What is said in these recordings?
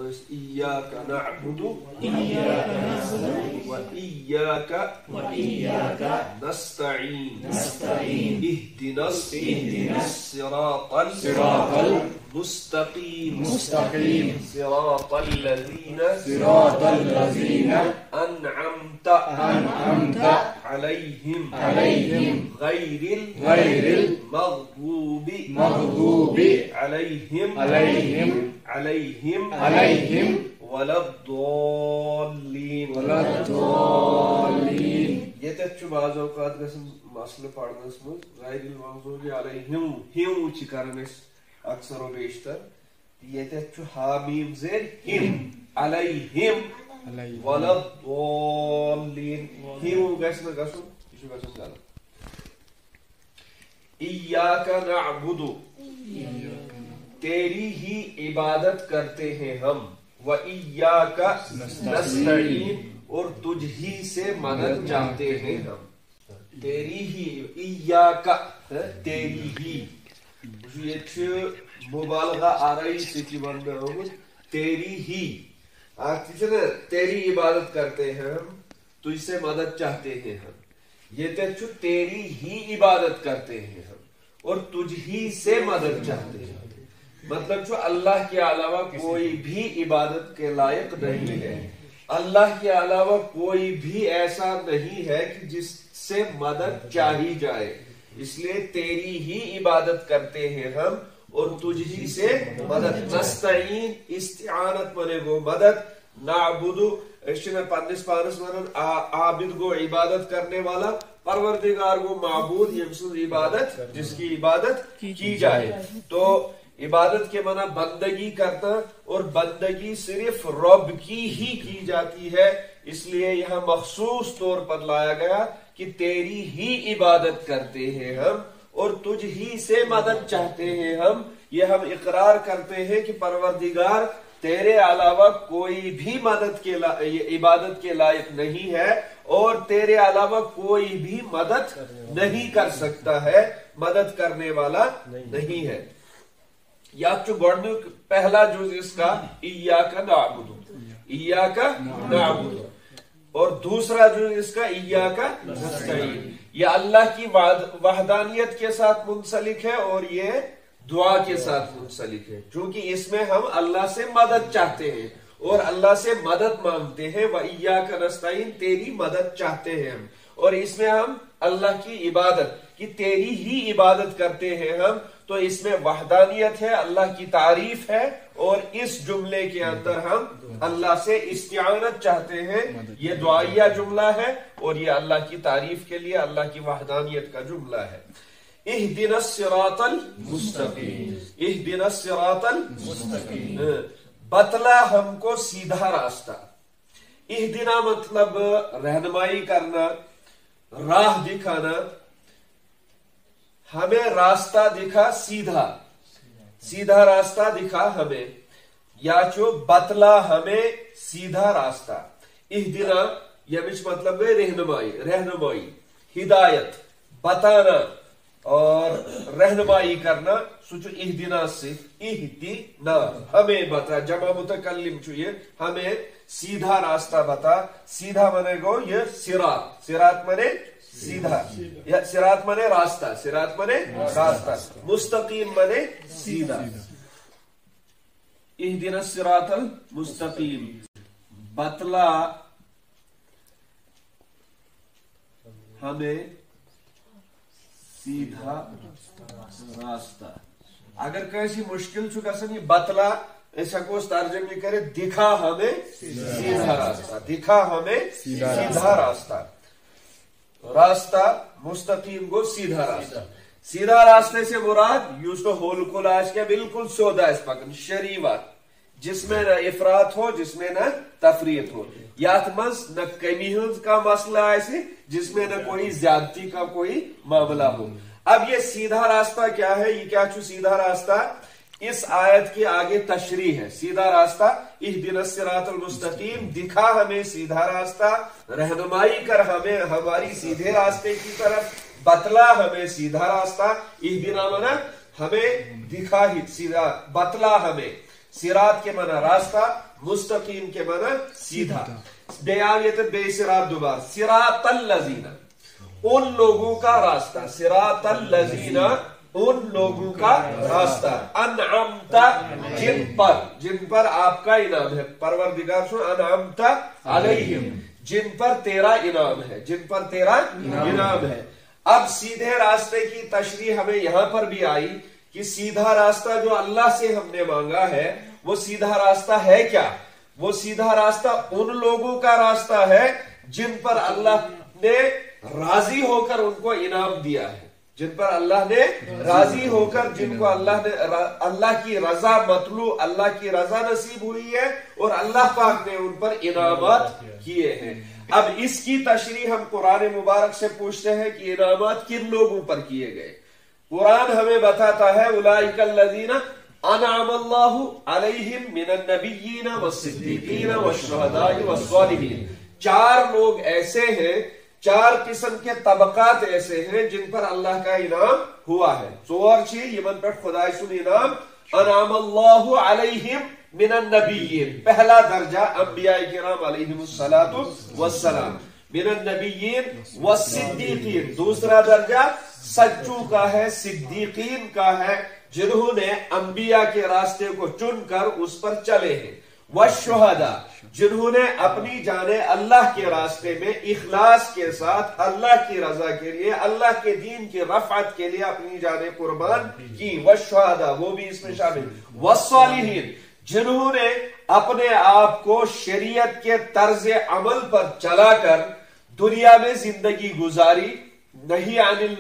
إياك نعبد وإياك نستعين اهدنا الصراط المستقيم صراط الذين أنعمت عليهم غير المغضوب عليهم ولا الضالين. یتھ بعض اوقات گژھن مسئلہ پڑھنس مز غیر المغضوب علیہم ہم چھ کران اس اکثر و بیشتر. یتھ ہا میم زیر ہم علیہم ولا الضالین ہم گژھن نہ گژھن یہ چھ گژھن غلط. ایاک نعبد تیری ہی عبادت کرتے ہیں ہم، وَإِيَّاكَ نَسْتَعِينُ اور تجھ ہی سے مدد چاہتے ہیں ہم. تیری ہی ایاک تیری ہی یہ مبالغہ آرائی سے تیری ہی تیری عبادت کرتے ہیں ہم، تجھ سے مدد چاہتے ہیں ہم. یہ تیری ہی عبادت کرتے ہیں ہم اور تجھ ہی سے مدد چاہتے ہیں. مطلب جو اللہ کے علاوہ کوئی بھی عبادت کے لائق نہیں ہے، اللہ کے علاوہ کوئی بھی ایسا نہیں ہے کہ جس سے مدد چاہی جائے، اس لیے تیری ہی عبادت کرتے ہیں ہم اور تجھ ہی سے مدد. نستعین استعانت منے گو مدد، نعبد پنس پانس ونان عابد گو عبادت کرنے والا، پروردگار گو معبود یم سن عبادت جس کی عبادت کی جائے. تو عبادت کے معنی بندگی کرنا، اور بندگی صرف رب کی ہی کی جاتی ہے، اس لیے یہاں مخصوص طور پر لایا گیا کہ تیری ہی عبادت کرتے ہیں ہم اور تجھ ہی سے مدد چاہتے ہیں ہم. یہ ہم اقرار کرتے ہیں کہ پروردگار تیرے علاوہ کوئی بھی مدد کے عبادت کے لائق نہیں ہے اور تیرے علاوہ کوئی بھی مدد نہیں کر سکتا ہے، مدد کرنے والا نہیں ہے. یا چو گوڑنک پہلا جز اس کا ایاک نعبد اور دوسرا جز اس کا ایاک نستعین. یہ اللہ کی وحدانیت کے ساتھ منسلک ہے اور یہ دعا کے ساتھ منسلک ہے، چونکہ اس میں ہم اللہ سے مدد چاہتے ہیں اور اللہ سے مدد مانگتے ہیں. وَإِيَّاكَ نَسْتَعِينُ تیری مدد چاہتے ہیں ہم، اور اس میں ہم اللہ کی عبادت کی تیری ہی عبادت کرتے ہیں ہم. تو اس میں وحدانیت ہے، اللہ کی تعریف ہے، اور اس جملے کے اندر ہم اللہ سے استعانت چاہتے ہیں. یہ دعائیہ جملہ ہے اور یہ اللہ کی تعریف کے لیے اللہ کی وحدانیت کا جملہ ہے. اہدنا الصراط المستقیم، اہدنا الصراط المستقیم بتلا ہم کو سیدھا راستہ. اہدنا مطلب رہنمائی کرنا، راہ دکھانا. ہمیں راستہ دکھا، سیدھا راستہ دکھا ہمیں، یا جو بتلا ہمیں سیدھا راستہ. اہدنا یمش مطلب رہنمائی، ہدایت، بتانا اور رہنمائی کرنا. سوچو اہدنا سے اہدنا ہمیں بتا، جمع متکلم چاہیے، ہمیں سیدھا راستہ بتا. سیدھا منے گو یہ سرات منے سیدھا، سرات منے راستہ، مستقیم منے سیدھا. اہدنا الصراط المستقیم بتلا ہمیں سیدھا راستہ. اگر کیسی مشکل چھ گژھان یہ بتلا، اس ہیکو ترجمہ کرے دکھا ہمیں سیدھا راستہ، دکھا ہمیں سیدھا راستہ. راستہ مستقیم گو سیدھا راستہ. سیدھا راستے سے مراد یوز تو ہول کل آج کیا بالکل سودا اس پکن شریعت، جس میں نہ افراط ہو، جس میں نہ تفریط ہو، یات مز نہ کمی کا مسئلہ ایسے جس میں نہ کوئی زیادتی کا کوئی معاملہ ہو. اب یہ سیدھا راستہ کیا ہے؟ یہ کیا چھو سیدھا راستہ؟ اس آیت کی آگے تشریح ہے. سیدھا راستہ اہدنا الصراط المستقیم، دکھا ہمیں سیدھا راستہ، رہنمائی کر ہمیں ہماری سیدھے راستے کی طرف، بتلا ہمیں سیدھا راستہ. اہدنا منا ہمیں دکھا ہی سیدھا، بتلا ہمیں सिरात के माना रास्ता, मुस्तकीम के माना सीधा। बयान बे सिरात दोबारा, सिरातल लजीना, उन लोगों का रास्ता, सिरातल लजीना, उन लोगों का रास्ता, अनअमता, जिन पर आपका इनाम है, परवरदिगार सु अनअमता अलैहिम, जिन पर तेरा इनाम है, जिन पर तेरा इनाम है। अब सीधे रास्ते की तशरीह हमें यहां पर भी आई कि सीधा रास्ता जो अल्लाह से हमने मांगा है, वो सीधा रास्ता है क्या? वो सीधा रास्ता उन लोगों का रास्ता है जिन पर अल्लाह ने राजी होकर उनको इनाम दिया है, जिन पर अल्लाह ने राजी होकर, जिनको अल्लाह ने अल्लाह की रजा मतलू, अल्लाह की रजा नसीब हुई है और अल्लाह पाक ने उन पर इनामात किए हैं। अब इसकी तशरीह हम कुरान मुबारक से पूछते हैं कि इनामात किन लोगों पर किए गए। कुरान हमें बताता है उलाइकल लज़ीना अनअमल्लाहु अलैहिम मिनन नबिय्यीन वस्सिद्दीकीन वश्शुहदाई वस्सालिहीन। 4 लोग ऐसे हैं, 4 किस्म के तबकात ऐसे हैं जिन पर अल्लाह का इनाम हुआ है। यमन पर खुदाई सुन इनाम अनअमल्लाहु अलैहिम मिनन नबिय्यीन, पहला दर्जा अंबिया किराम अलैहिमुस्सलातु वस्सलाम, मिनन नबिय्यीन वस्सिद्दीकीन, दूसरा दर्जा सच्चू का है, सिद्दीकीन का है, जिन्होंने अंबिया के रास्ते को चुनकर उस पर चले हैं। वशुहदा, जिन्होंने अपनी जाने अल्लाह के रास्ते में इखलास के साथ अल्लाह की रजा के लिए, अल्लाह के दीन की रफ़अत के लिए अपनी जाने कुर्बान की। वशुहदा, वो भी इसमें शामिल। वस्सालिहीन, जिन्होंने अपने आप को शरीयत के तर्ज अमल पर चलाकर दुनिया में जिंदगी गुजारी, नहीं अनिल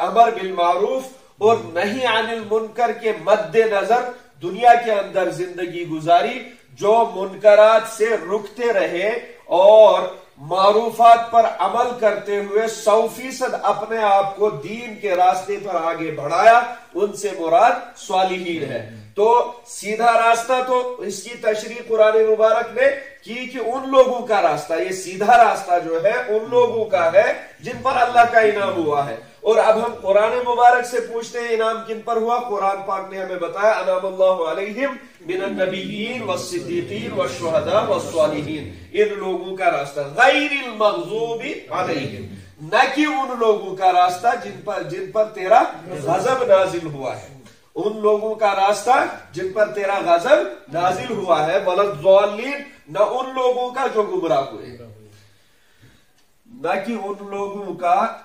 अमर बिल मारूफ और नहीं अनिल मुनकर के मद्दे नजर दुनिया के अंदर जिंदगी गुजारी, जो मुनकरात से रुकते रहे और मारूफात पर अमल करते हुए 100% अपने आप को दीन के रास्ते पर आगे बढ़ाया, उनसे मुराद स्वालिहीन है। तो सीधा रास्ता तो इसकी तशरीह कुरान मुबारक ने की कि उन लोगों का रास्ता, ये सीधा रास्ता जो है उन लोगों का है जिन पर अल्लाह का इनाम हुआ है। और अब हम कुरान मुबारक से पूछते हैं इनाम किन पर हुआ। कुरान पाक ने हमें बताया अनअमल्लाहु अलैहिम मिनन नबिय्यीन वस्सिद्दीकीन वश्शुहदा वस्सालिहीन, इन लोगों का रास्ता, गैरिल मग़ज़ूबि अलैहिम, न कि उन लोगों का रास्ता जिन पर तेरा गजब नाजिल हुआ है, उन लोगों का रास्ता जिन पर तेरा गजब नाजिल हुआ है। वलद्दाल्लीन, न उन लोगों का जो गुमराह हुए, न कि उन लोगों का,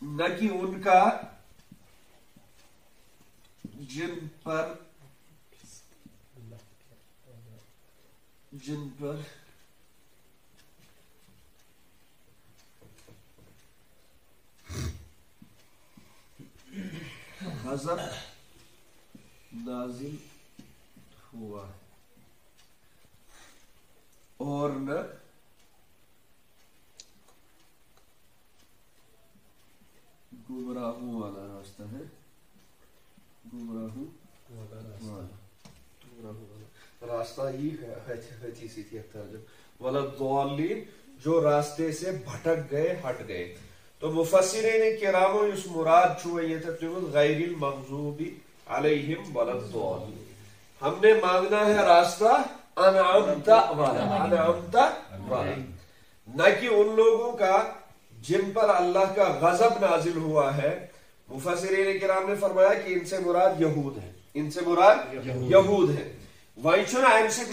न कि उनका जिन पर गजब नाजिल हुआ और न गुमराहों वाला रास्ता है, गुमराहों वाला रास्ता ही है। वलद्दाल्लीन, जो रास्ते से भटक गए, हट गए। तो मुफस्सिरीन किरामो इस मुराद छुए ये गैरिल मग़ज़ूबि अलैहिम वलद्दाल्लीन, हमने मांगना है रास्ता अनअमता वाला, अनअमता वाला, न कि उन लोगों का जिन पर अल्लाह का गजब नाजिल हुआ है। मुफस्सिरीन किराम ने फरमाया कि इनसे मुराद यहूद है, इनसे मुराद यहूद है। वही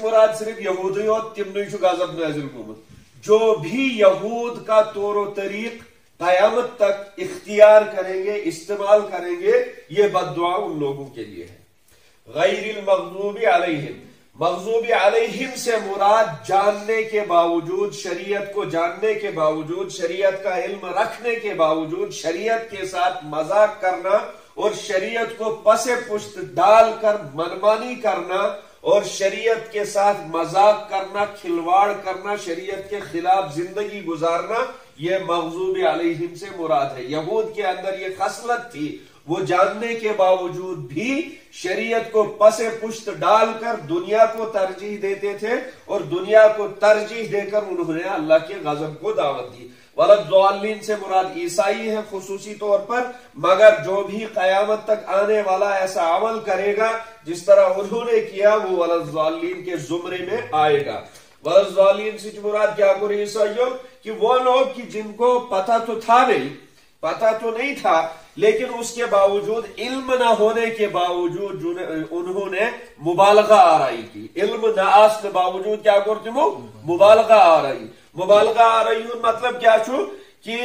मुराद सिर्फ यहूद ही और तिमन गजब नाजिल हुआ, जो भी यहूद का तौर तरीक क़यामत तक इख्तियार करेंगे, इस्तेमाल करेंगे, ये बद्दुआ उन लोगों के लिए है। गैरिल मग़ज़ूबि अलैहिम, मग़ज़ूबि अलैहिम से मुराद जानने के बावजूद, शरीयत को जानने के बावजूद, शरीयत का इल्म रखने के बावजूद, शरीयत के साथ मजाक करना और शरीयत को पसे पुश्त डालकर मनमानी करना और शरीयत के साथ मजाक करना, खिलवाड़ करना, शरीयत के खिलाफ जिंदगी गुजारना, ये मग़ज़ूबि अलैहिम से मुराद है। यहूद के अंदर ये खसलत थी, वो जानने के बावजूद भी शरीयत को पसे पुश्त डालकर दुनिया को तरजीह देते थे और दुनिया को तरजीह देकर उन्होंने अल्लाह के गजब को दावत दी। वलद्दाल्लीन से मुराद ईसाई है खुसूसी तौर पर, मगर जो भी कयामत तक आने वाला ऐसा अमल करेगा जिस तरह उन्होंने किया वो वलद्दाल्लीन के जुमरे में आएगा। वलद्दाल्लीन से मुराद क्या करें ईसाइयों कि वो लोग कि जिनको पता तो नहीं था लेकिन उसके बावजूद इल्म न होने के बावजूद उन्होंने मुबालगा आराई की। इल्म न आसने बावजूद क्या करते वो मुबालगा आराई। मुबालगा आराई मतलब क्या छू कि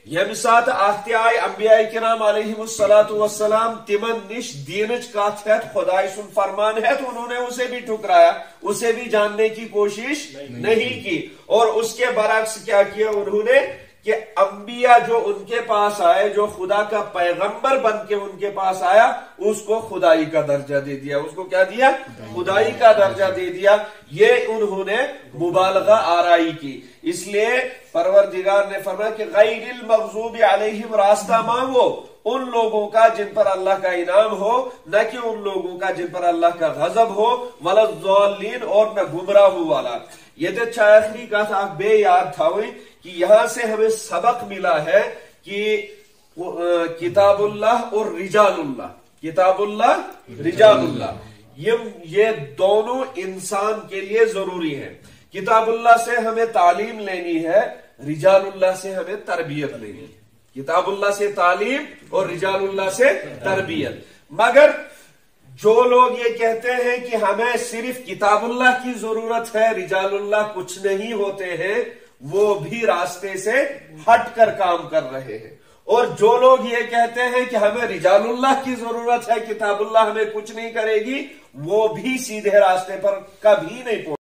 यम सात आखते आए अंबिया किराम अलैहिमुस्सलातु वस्सलाम तिमन निश दीनच कात है खुदाई सुन फरमान है तो उन्होंने उसे भी ठुकराया, उसे भी जानने की कोशिश नहीं की। और उसके बरक्स क्या किया उन्होंने कि अंबिया जो उनके पास आए, जो खुदा का पैगंबर बन के उनके पास आया, उसको खुदाई का दर्जा दे दिया। उसको क्या दिया? खुदाई का दर्जा दे दिया। ये उन्होंने मुबालगा आराई की। इसलिए परवरदिगार ने फरमाया कि गैरिल मग़ज़ूबि अलैहिम, रास्ता मांगो उन लोगों का जिन पर अल्लाह का इनाम हो, न कि उन लोगों का जिन पर अल्लाह का गजब हो, वलद्दाल्लीन, और न गुमराह वाला। ये तो आखिरी का था बे याद था कि यहां से हमें सबक मिला है कि किताबुल्लाह और रिजालुल्लाह, किताबुल्लाह रिजालुल्लाह ये दोनों इंसान के लिए जरूरी है। किताबुल्लाह से हमें तालीम लेनी है, रिजालुल्लाह से हमें तरबियत लेनी है। किताबुल्लाह से तालीम और रिजालुल्लाह से तरबियत। मगर जो लोग ये कहते हैं कि हमें सिर्फ किताबुल्लाह की जरूरत है, रिजालुल्लाह कुछ नहीं होते हैं, वो भी रास्ते से हटकर काम कर रहे हैं। और जो लोग ये कहते हैं कि हमें रिजालुल्लाह की जरूरत है, किताबुल्लाह हमें कुछ नहीं करेगी, वो भी सीधे रास्ते पर कभी नहीं पहुंचे।